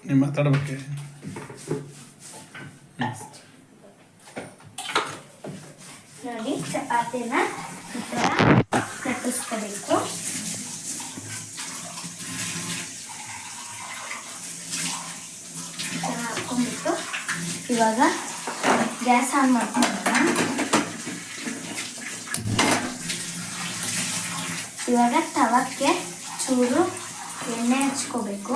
ನೀವು ಮಾತಾಡ್ಬೇಕೆ. ನೋಡಿ ಚಪಾತಿನ ಈ ಥರ ಲಟ್ಟಿಸ್ಕೋಬೇಕು. ಈ ಥರ ಹಾಕ್ಕೊಂಡ್ಬಿಟ್ಟು ಇವಾಗ ಗ್ಯಾಸ್ ಆನ್ ಮಾಡ್ಕೊಳ್ಳೋಣ. ಇವಾಗ ತವಕ್ಕೆ ಚೂರು ಎಣ್ಣೆ ಹಚ್ಕೋಬೇಕು.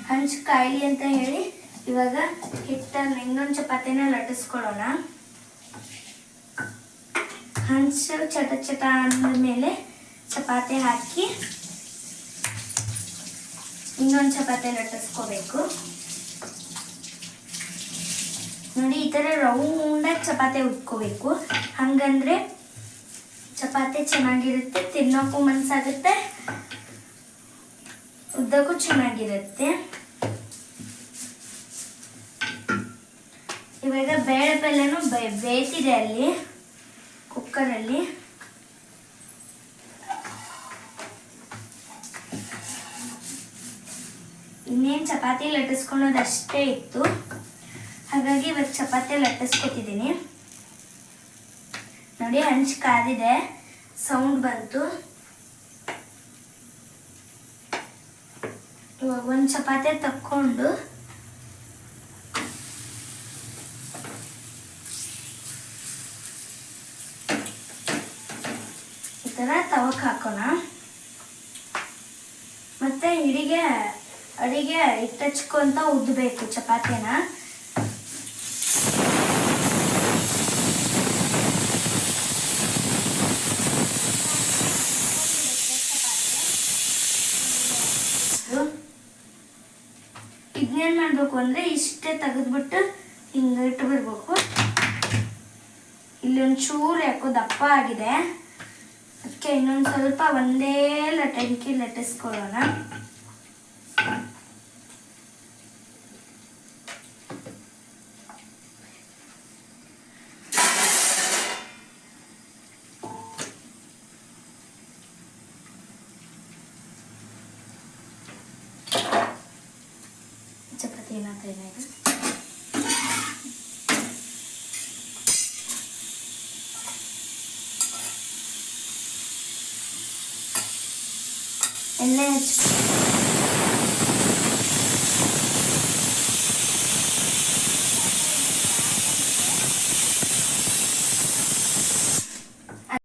ಹಂಚು ಕಾಯಿಲಿ ಅಂತ ಹೇಳಿ ಇವಾಗ ಹಿಟ್ಟನ್ನು ಇನ್ನೊಂದು ಚಪಾತಿನ ಲಟ್ಟಿಸ್ಕೊಳ್ಳೋಣ. ಹಂಚು ಚಟ ಚಟ ಅಂದಮೇಲೆ ಚಪಾತಿ ಹಾಕಿ ಇನ್ನೊಂದು ಚಪಾತಿ ಲಟ್ಟಿಸ್ಕೋಬೇಕು. ನೋಡಿ ಈ ಥರ ರೌಂಡಾಗಿ ಚಪಾತಿ ಉಟ್ಕೋಬೇಕು. ಹಂಗಂದ್ರೆ ಚಪಾತಿ ಚೆನ್ನಾಗಿರುತ್ತೆ, ತಿನ್ನೋಕ್ಕೂ ಮನಸ್ಸಾಗುತ್ತೆ, ಉದ್ದಕ್ಕೂ ಚೆನ್ನಾಗಿರುತ್ತೆ. ಇವಾಗ ಬೇಳೆ ಪಲ್ಯನೂ ಬೇಯ್ತಿದೆ ಅಲ್ಲಿ ಕುಕ್ಕರಲ್ಲಿ. ಇನ್ನೇನು ಚಪಾತಿ ಲಟ್ಟಿಸ್ಕೊಳ್ಳೋದಷ್ಟೇ ಇತ್ತು, ಹಾಗಾಗಿ ಇವಾಗ ಚಪಾತಿ ಲಟ್ಟಿಸ್ಕೊತಿದ್ದೀನಿ. ನೋಡಿ ಹಂಚು ಕಾದಿದೆ, ಸೌಂಡ್ ಬಂತು. ಇವಾಗ ಒಂದು ಚಪಾತಿ ತಕ್ಕೊಂಡು ಈ ಥರ ತವಕ್ಕೆ ಹಾಕೋಣ. ಮತ್ತೆ ಅಡಿಗೆ ಹಿಟ್ಟಚ್ಕೊಂತ ಉದ್ದಬೇಕು ಚಪಾತಿನ. ಇದನ್ನೇನು ಮಾಡಬೇಕು ಅಂದರೆ ಇಷ್ಟೇ ತೆಗೆದ್ಬಿಟ್ಟು ಹಿಂಗೆ ಇಟ್ಬಿಡ್ಬೇಕು. ಇಲ್ಲಿ ಒಂಚೂರು ಯಾಕೋ ದಪ್ಪ ಆಗಿದೆ, ಅದಕ್ಕೆ ಇನ್ನೊಂದು ಸ್ವಲ್ಪ ಒಂದೇ ಲಟಂಕಿ ಲಟ್ಟಿಸ್ಕೊಳ್ಳೋಣ. ಚಪಾತಿ ಏನಾಗ್ತಾ ಇದೆ ಈಗ. ಎಣ್ಣೆ ಹಚ್ಚಿ